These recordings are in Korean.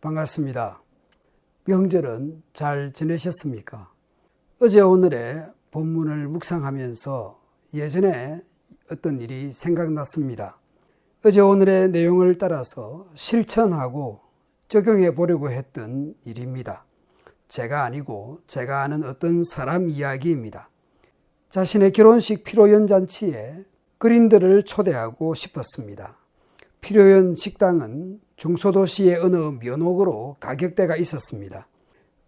반갑습니다. 명절은 잘 지내셨습니까? 어제 오늘의 본문을 묵상하면서 예전에 어떤 일이 생각났습니다. 어제 오늘의 내용을 따라서 실천하고 적용해 보려고 했던 일입니다. 제가 아니고 제가 아는 어떤 사람 이야기입니다. 자신의 결혼식 피로연잔치에 그린들을 초대하고 싶었습니다. 피로연 식당은 중소도시의 어느 면옥으로 가격대가 있었습니다.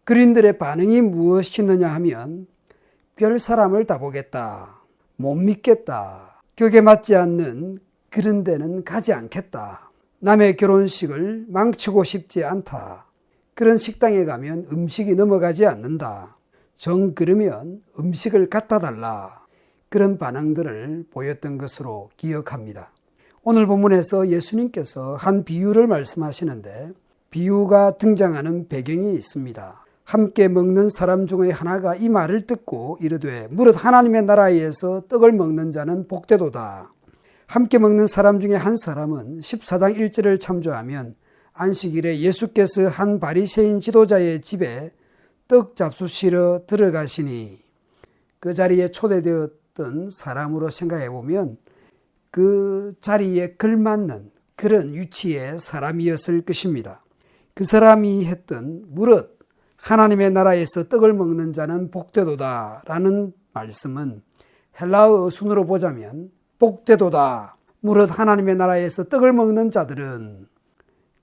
그린들의 반응이 무엇이느냐 하면 별 사람을 다 보겠다, 못 믿겠다, 격에 맞지 않는 그런 데는 가지 않겠다, 남의 결혼식을 망치고 싶지 않다, 그런 식당에 가면 음식이 넘어가지 않는다, 정 그러면 음식을 갖다 달라, 그런 반응들을 보였던 것으로 기억합니다. 오늘 본문에서 예수님께서 한 비유를 말씀하시는데 비유가 등장하는 배경이 있습니다. 함께 먹는 사람 중에 하나가 이 말을 듣고 이르되 무릇 하나님의 나라에서 떡을 먹는 자는 복되도다. 함께 먹는 사람 중에 한 사람은 14장 1절을 참조하면 안식일에 예수께서 한 바리새인 지도자의 집에 떡 잡수시러 들어가시니 그 자리에 초대되었던 사람으로 생각해 보면 그 자리에 걸맞는 그런 위치의 사람이었을 것입니다. 그 사람이 했던 무릇 하나님의 나라에서 떡을 먹는 자는 복되도다 라는 말씀은 헬라어 순으로 보자면 복되도다, 무릇 하나님의 나라에서 떡을 먹는 자들은,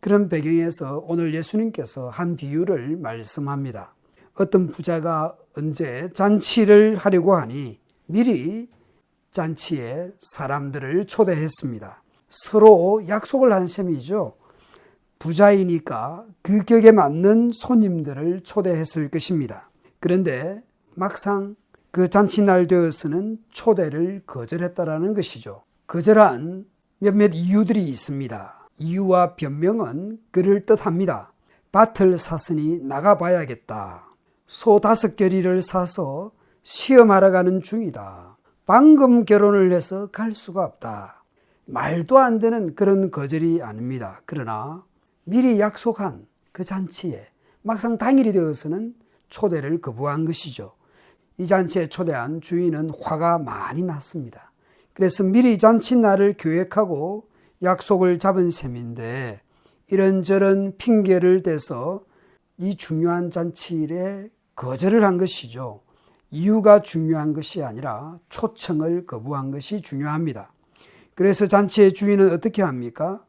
그런 배경에서 오늘 예수님께서 한 비유를 말씀합니다. 어떤 부자가 언제 잔치를 하려고 하니 미리 잔치에 사람들을 초대했습니다. 서로 약속을 한 셈이죠. 부자이니까 그 격에 맞는 손님들을 초대했을 것입니다. 그런데 막상 그 잔치날 되어서는 초대를 거절했다라는 것이죠. 거절한 몇몇 이유들이 있습니다. 이유와 변명은 그럴듯합니다. 밭을 샀으니 나가봐야겠다. 소 5겨리를 사서 시험하러 가는 중이다. 방금 결혼을 해서 갈 수가 없다. 말도 안 되는 그런 거절이 아닙니다. 그러나 미리 약속한 그 잔치에 막상 당일이 되어서는 초대를 거부한 것이죠. 이 잔치에 초대한 주인은 화가 많이 났습니다. 그래서 미리 잔치날을 계획하고 약속을 잡은 셈인데 이런저런 핑계를 대서 이 중요한 잔치일에 거절을 한 것이죠. 이유가 중요한 것이 아니라 초청을 거부한 것이 중요합니다. 그래서 잔치의 주인은 어떻게 합니까?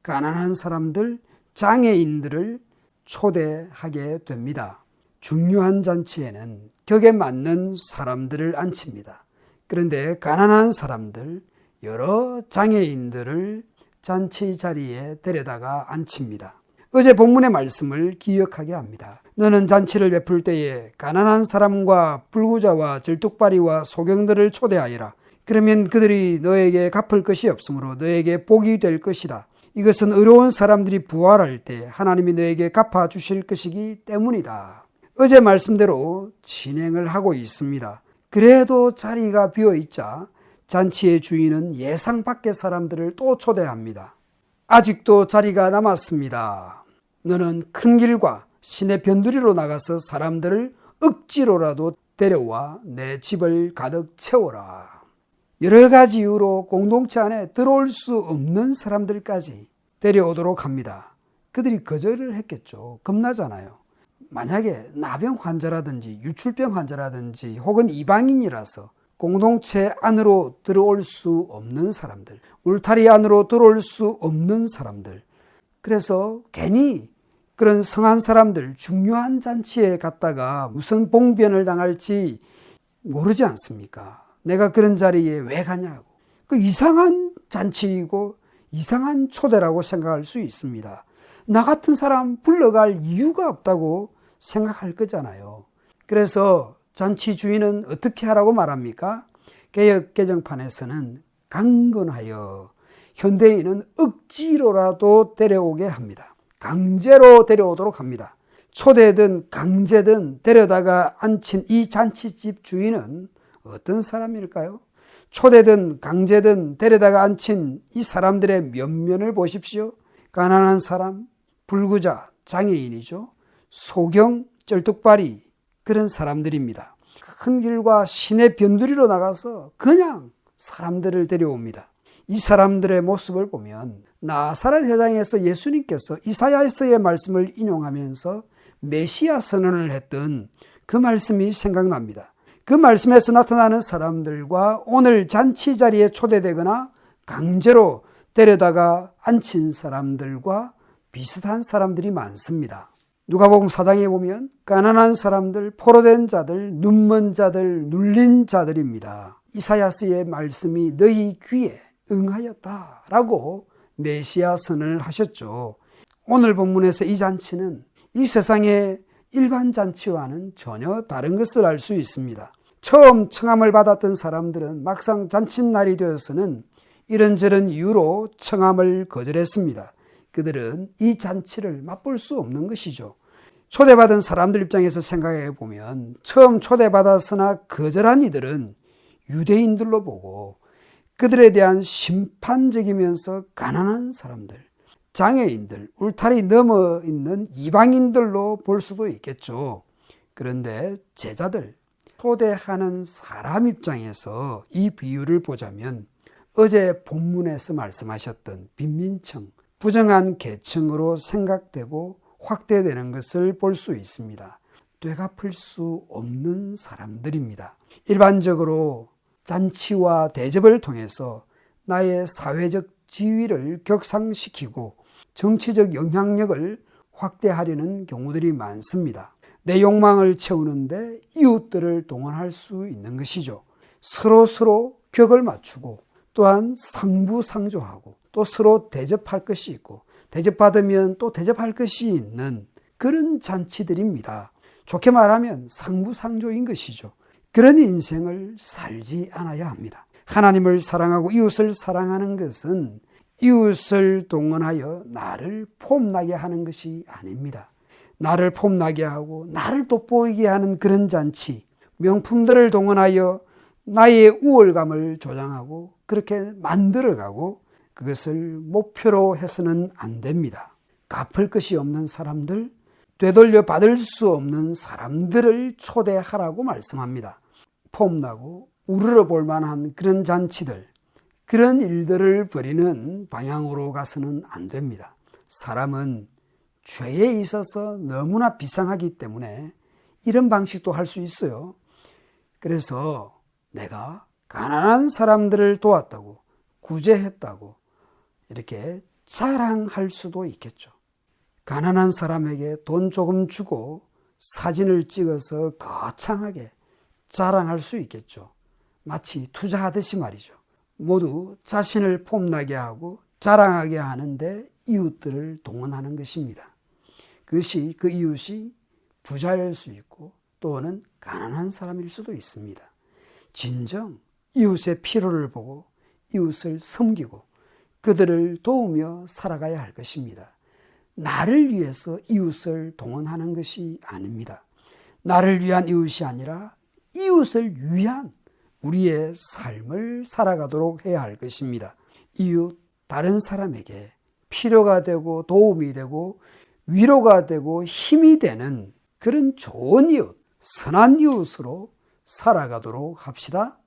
가난한 사람들, 장애인들을 초대하게 됩니다. 중요한 잔치에는 격에 맞는 사람들을 앉힙니다. 그런데 가난한 사람들, 여러 장애인들을 잔치 자리에 데려다가 앉힙니다. 어제 본문의 말씀을 기억하게 합니다. 너는 잔치를 베풀 때에 가난한 사람과 불구자와 절뚝발이와 소경들을 초대하여라. 그러면 그들이 너에게 갚을 것이 없으므로 너에게 복이 될 것이다. 이것은 의로운 사람들이 부활할 때 하나님이 너에게 갚아주실 것이기 때문이다. 어제 말씀대로 진행을 하고 있습니다. 그래도 자리가 비어있자 잔치의 주인은 예상 밖의 사람들을 또 초대합니다. 아직도 자리가 남았습니다. 너는 큰 길과 시내 변두리로 나가서 사람들을 억지로라도 데려와 내 집을 가득 채워라. 여러 가지 이유로 공동체 안에 들어올 수 없는 사람들까지 데려오도록 합니다. 그들이 거절을 했겠죠. 겁나잖아요. 만약에 나병 환자라든지 유출병 환자라든지 혹은 이방인이라서 공동체 안으로 들어올 수 없는 사람들, 울타리 안으로 들어올 수 없는 사람들, 그래서 괜히 그런 성한 사람들 중요한 잔치에 갔다가 무슨 봉변을 당할지 모르지 않습니까? 내가 그런 자리에 왜 가냐고. 그 이상한 잔치이고 이상한 초대라고 생각할 수 있습니다. 나 같은 사람 불러갈 이유가 없다고 생각할 거잖아요. 그래서 잔치 주인은 어떻게 하라고 말합니까? 개역 개정판에서는 강건하여, 현대인은 억지로라도 데려오게 합니다. 강제로 데려오도록 합니다. 초대든 강제든 데려다가 앉힌 이 잔치집 주인은 어떤 사람일까요? 초대든 강제든 데려다가 앉힌 이 사람들의 면면을 보십시오. 가난한 사람, 불구자, 장애인이죠. 소경, 쩔뚝발이 그런 사람들입니다. 큰 길과 시내 변두리로 나가서 그냥 사람들을 데려옵니다. 이 사람들의 모습을 보면 나사렛 회당에서 예수님께서 이사야서의 말씀을 인용하면서 메시아 선언을 했던 그 말씀이 생각납니다. 그 말씀에서 나타나는 사람들과 오늘 잔치 자리에 초대되거나 강제로 데려다가 앉힌 사람들과 비슷한 사람들이 많습니다. 누가복음 4장에 보면 가난한 사람들, 포로된 자들, 눈먼 자들, 눌린 자들입니다. 이사야서의 말씀이 너희 귀에 응하였다라고 메시아 선언을 하셨죠. 오늘 본문에서 이 잔치는 이 세상의 일반 잔치와는 전혀 다른 것을 알 수 있습니다. 처음 청함을 받았던 사람들은 막상 잔칫날이 되어서는 이런저런 이유로 청함을 거절했습니다. 그들은 이 잔치를 맛볼 수 없는 것이죠. 초대받은 사람들 입장에서 생각해 보면 처음 초대받았으나 거절한 이들은 유대인들로 보고 그들에 대한 심판적이면서 가난한 사람들, 장애인들, 울타리 넘어 있는 이방인들로 볼 수도 있겠죠. 그런데 제자들, 초대하는 사람 입장에서 이 비유를 보자면 어제 본문에서 말씀하셨던 빈민층, 부정한 계층으로 생각되고 확대되는 것을 볼 수 있습니다. 되갚을 수 없는 사람들입니다. 일반적으로 잔치와 대접을 통해서 나의 사회적 지위를 격상시키고 정치적 영향력을 확대하려는 경우들이 많습니다. 내 욕망을 채우는데 이웃들을 동원할 수 있는 것이죠. 서로 격을 맞추고 또한 상부상조하고 또 서로 대접할 것이 있고 대접받으면 또 대접할 것이 있는 그런 잔치들입니다. 좋게 말하면 상부상조인 것이죠. 그런 인생을 살지 않아야 합니다. 하나님을 사랑하고 이웃을 사랑하는 것은 이웃을 동원하여 나를 폼나게 하는 것이 아닙니다. 나를 폼나게 하고 나를 돋보이게 하는 그런 잔치, 명품들을 동원하여 나의 우월감을 조장하고 그렇게 만들어가고 그것을 목표로 해서는 안 됩니다. 갚을 것이 없는 사람들, 되돌려 받을 수 없는 사람들을 초대하라고 말씀합니다. 폼나고 우러러 볼 만한 그런 잔치들, 그런 일들을 벌이는 방향으로 가서는 안 됩니다. 사람은 죄에 있어서 너무나 비상하기 때문에 이런 방식도 할 수 있어요. 그래서 내가 가난한 사람들을 도왔다고, 구제했다고 이렇게 자랑할 수도 있겠죠. 가난한 사람에게 돈 조금 주고 사진을 찍어서 거창하게 자랑할 수 있겠죠. 마치 투자하듯이 말이죠. 모두 자신을 폼나게 하고 자랑하게 하는데 이웃들을 동원하는 것입니다. 그것이 그 이웃이 부자일 수 있고 또는 가난한 사람일 수도 있습니다. 진정 이웃의 필요를 보고 이웃을 섬기고 그들을 도우며 살아가야 할 것입니다. 나를 위해서 이웃을 동원하는 것이 아닙니다. 나를 위한 이웃이 아니라 이웃을 위한 우리의 삶을 살아가도록 해야 할 것입니다. 이웃, 다른 사람에게 필요가 되고 도움이 되고 위로가 되고 힘이 되는 그런 좋은 이웃, 선한 이웃으로 살아가도록 합시다.